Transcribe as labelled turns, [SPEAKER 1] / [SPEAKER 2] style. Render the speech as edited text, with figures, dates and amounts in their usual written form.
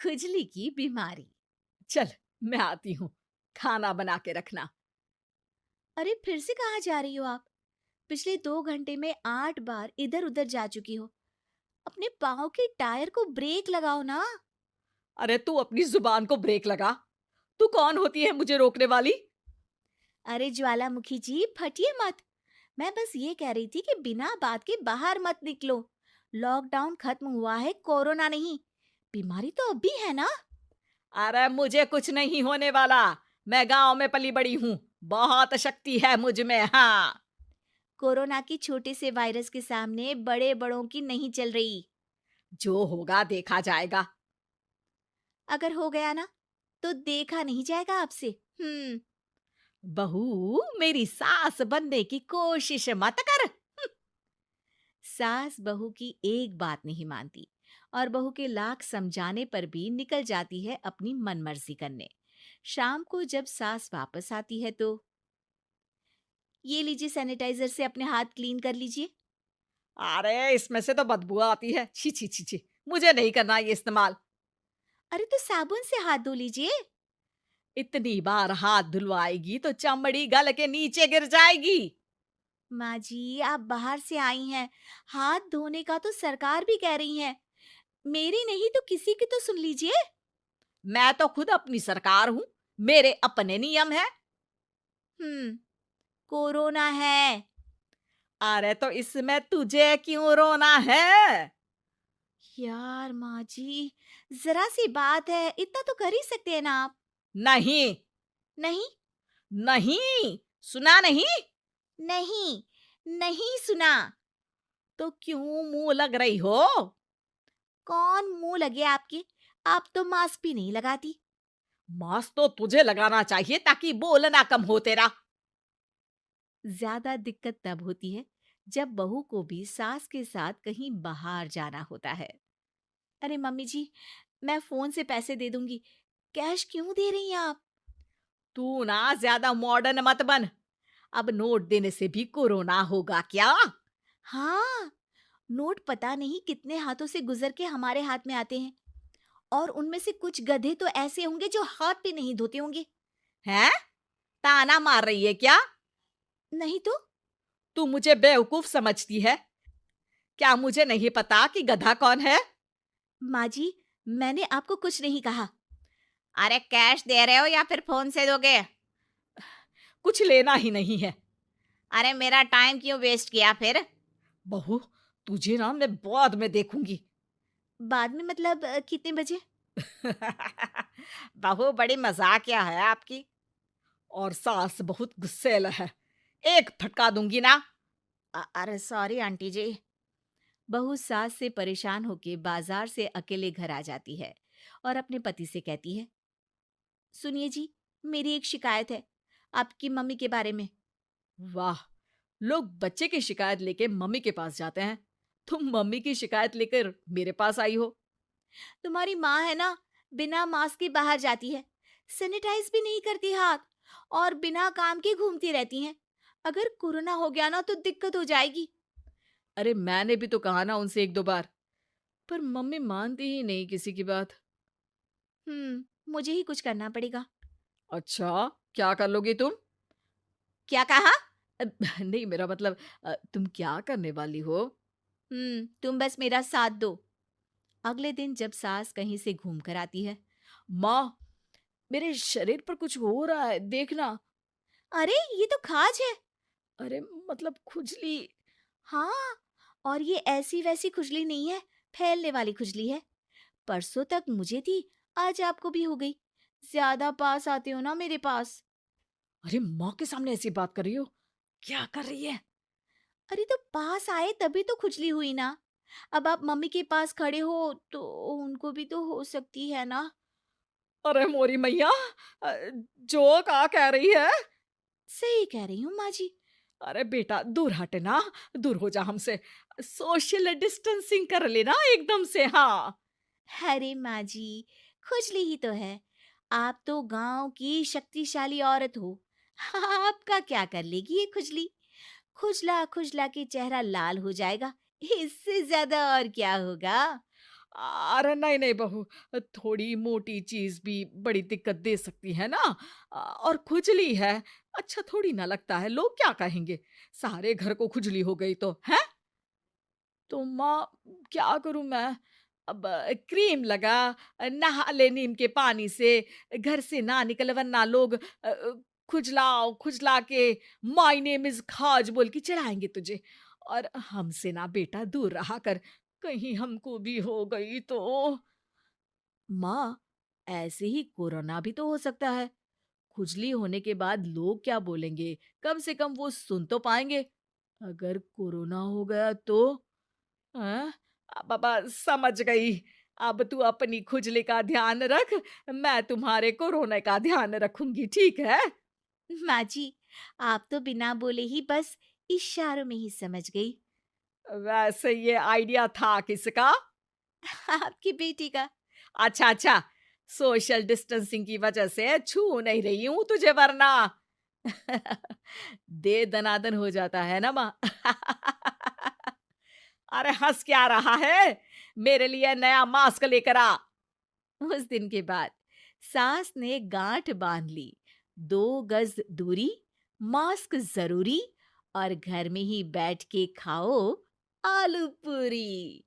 [SPEAKER 1] खुजली की बीमारी।
[SPEAKER 2] चल, मैं आती हूँ। खाना बना के रखना।
[SPEAKER 1] अरे फिर से कहाँ जा रही हो आप? पिछले 2 घंटे में 8 बार इधर उधर जा चुकी हो। अपने पाँव के टायर को ब्रेक लगाओ ना।
[SPEAKER 2] अरे तू अपनी जुबान को ब्रेक लगा। तू कौन होती है मुझे रोकने वाली?
[SPEAKER 1] अरे ज्वालामुखी जी, फटिए मत। मैं बस ये कह रही थी कि बिना बात के बाहर मत निकलो। लॉकडाउन खत्म हुआ है, कोरोना नहीं। बीमारी तो अब भी है ना।
[SPEAKER 2] अरे मुझे कुछ नहीं होने वाला। मैं गांव में पली बड़ी हूँ। बहुत शक्ति है मुझ में। हाँ।
[SPEAKER 1] कोरोना की छोटे से वायरस के सामने बड़े बड़ों की नहीं चल रही।
[SPEAKER 2] जो होगा देखा जाएगा।
[SPEAKER 1] अगर हो गया ना, तो देखा नहीं जाएगा आपसे। हम्म।
[SPEAKER 2] बहू, मेरी सास बनने की कोशिश मत कर।
[SPEAKER 1] सास बहू की एक बात नहीं मानती और बहू के लाख समझाने पर भी निकल जाती है अपनी मनमर्जी करने। शाम को जब सास वापस आती है तो, ये लीजिए सैनिटाइजर से अपने हाथ क्लीन कर लीजिए।
[SPEAKER 2] अरे इसमें से तो बदबू आती है। छी छी छी छी। मुझे नहीं करना ये इस्तेमाल।
[SPEAKER 1] अरे तो साबुन से हाथ धो लीजिए।
[SPEAKER 2] इतनी बार हाथ धुलवाएगी तो चमड़ी गल के नीचे गिर जाएगी।
[SPEAKER 1] माँ जी, आप बाहर से आई हैं, हाथ धोने का तो सरकार भी कह रही है। मेरी नहीं तो किसी की तो सुन लीजिए।
[SPEAKER 2] मैं तो खुद अपनी सरकार हूँ। मेरे अपने नियम है।
[SPEAKER 1] कोरोना है।
[SPEAKER 2] अरे तो इसमें तुझे क्यों रोना है?
[SPEAKER 1] यार माँ जी, जरा सी बात है, इतना तो कर ही सकते हैं ना आप।
[SPEAKER 2] नहीं।
[SPEAKER 1] नहीं।
[SPEAKER 2] नहीं। सुना नहीं?
[SPEAKER 1] नहीं। नहीं सुना।
[SPEAKER 2] तो क्यों मुंह लग रही हो?
[SPEAKER 1] कौन मुंह लगे आपके? आप तो मास्क भी नहीं लगाती।
[SPEAKER 2] मास्क तो तुझे लगाना चाहिए ताकि बोलना कम हो तेरा।
[SPEAKER 1] ज्यादा दिक्कत तब होती है जब बहू को भी सास के साथ कहीं बाहर जाना होता है। अरे मम्मी जी, मैं फोन से पैसे दे दूंगी। कैश क्यों दे रही हैं आप?
[SPEAKER 2] तू ना ज्यादा मॉडर्न मत बन। अब नोट देने से भी कोरोना होगा क्या?
[SPEAKER 1] हाँ, नोट पता नहीं कितने हाथों से गुजर के हमारे हाथ में आते हैं, और उनमें से कुछ गधे तो ऐसे होंगे जो हाथ भी नहीं धोते होंगे।
[SPEAKER 2] हैं? ताना मार रही है क्या?
[SPEAKER 1] नहीं तो।
[SPEAKER 2] तू मुझे बेवकूफ समझती है? क्या मुझे नहीं पता कि गधा कौन है?
[SPEAKER 1] माँ जी, मैंने आपको कुछ नहीं कहा।
[SPEAKER 2] अरे कैश दे रहे हो या फिर फोन से दोगे? कुछ लेना ही नहीं है।
[SPEAKER 1] अरे मेरा टाइम क्यों वेस्ट किया फिर?
[SPEAKER 2] बहू, तुझे ना मैं बाद में देखूंगी।
[SPEAKER 1] बाद में मतलब कितने बजे?
[SPEAKER 2] बहू बड़ी मजाकिया है आपकी। और सास बहुत गुस्सैल है। एक फटका दूंगी ना।
[SPEAKER 1] अरे सॉरी आंटी जी। बहू सास से परेशान होके बाजार से अकेले घर आ जाती है और अपने पति से कहती है, सुनिए जी, मेरी एक शिकायत है आपकी मम्मी के बारे में।
[SPEAKER 2] वाह, लोग बच्चे की शिकायत लेके मम्मी के पास जाते हैं। तुम मम्मी की शिकायत लेकर मेरे पास आई हो।
[SPEAKER 1] तुम्हारी माँ है ना, बिना मास्क के बाहर जाती है, सैनिटाइज भी नहीं करती हाथ, और बिना काम के घूमती रहती हैं। अगर कोरोना हो गया ना तो दिक्कत हो जाएगी।
[SPEAKER 2] अरे मैंने भी तो कहा ना उनसे एक दो बार, पर मम्मी मानती ही नहीं किसी की बात।
[SPEAKER 1] मुझे ही कुछ करना पड़ेगा।
[SPEAKER 2] अच्छा, क्या कर लोगी तुम?
[SPEAKER 1] क्या कहा?
[SPEAKER 2] अ, नहीं, मेरा मतलब तुम क्या करने वाली हो?
[SPEAKER 1] तुम बस मेरा साथ दो। अगले दिन जब सास कहीं से घूम कर आती है,
[SPEAKER 2] माँ, मेरे शरीर पर कुछ हो रहा है, देखना।
[SPEAKER 1] अरे ये तो खाज है।
[SPEAKER 2] अरे मतलब खुजली।
[SPEAKER 1] हाँ, और ये ऐसी वैसी खुजली नहीं है, फैलने वाली खुजली है। परसों तक मुझे थी, आज आपको भी हो गई। ज्यादा पास आते हो ना मेरे पास।
[SPEAKER 2] अरे माँ के सामने ऐसी बात कर रही हो? क्या कर रही है?
[SPEAKER 1] अरे तो पास आए तभी तो खुजली हुई ना। अब आप मम्मी के पास खड़े हो तो उनको भी तो हो सकती है ना।
[SPEAKER 2] अरे मोरी मैया, अ, जो का कह रही है?
[SPEAKER 1] सही कह रही हूँ माँ जी।
[SPEAKER 2] अरे बेटा, दूर हट ना। दूर हो जा हमसे। सोशल डिस्टेंसिंग कर लेना एकदम से। हाँ।
[SPEAKER 1] अरे माँ जी, खुजली ही तो है। आप तो गांव की शक्तिशाली औरत हो। आपका क्या कर लेगी ये खुजली? खुजला खुजला के चेहरा लाल हो जाएगा, इससे ज्यादा और क्या होगा?
[SPEAKER 2] अरे नहीं नहीं बहू, थोड़ी मोटी चीज भी बड़ी दिक्कत दे सकती है ना। और खुजली है, अच्छा थोड़ी ना लगता है, लोग क्या कहेंगे, सारे घर को खुजली हो गई तो है। तो माँ, क्या करूं मैं? अब क्रीम लगा, नहा ले नीम के पानी से, घर से ना निकल वरना लोग खुजलाओ खुजला के माय नेम इज खाज बोल के चढ़ाएंगे तुझे। और हमसे ना बेटा दूर रहा कर, कहीं हमको भी हो गई तो। माँ, ऐसे ही कोरोना भी तो हो सकता है। खुजली होने के बाद लोग क्या बोलेंगे, कम से कम वो सुन तो पाएंगे। अगर कोरोना हो गया तो? हाँ, बाबा समझ गई। अब तू अपनी खुजली का ध्यान रख, मैं तुम्हारे कोरोना का ध्यान रखूंगी, ठीक है?
[SPEAKER 1] माँ जी, आप तो बिना बोले ही बस इशारों में ही समझ गई।
[SPEAKER 2] वैसे ये आइडिया था किसका?
[SPEAKER 1] आपकी बेटी का।
[SPEAKER 2] अच्छा अच्छा, सोशल डिस्टेंसिंग की वजह से छू नहीं रही हूं तुझे वरना। दे दनादन हो जाता है ना माँ। अरे हंस क्या रहा है, मेरे लिए नया मास्क लेकर आ।
[SPEAKER 1] उस दिन के बाद सास ने गांठ बांध ली। 2 गज दूरी, मास्क जरूरी, और घर में ही बैठ के खाओ आलू पूरी।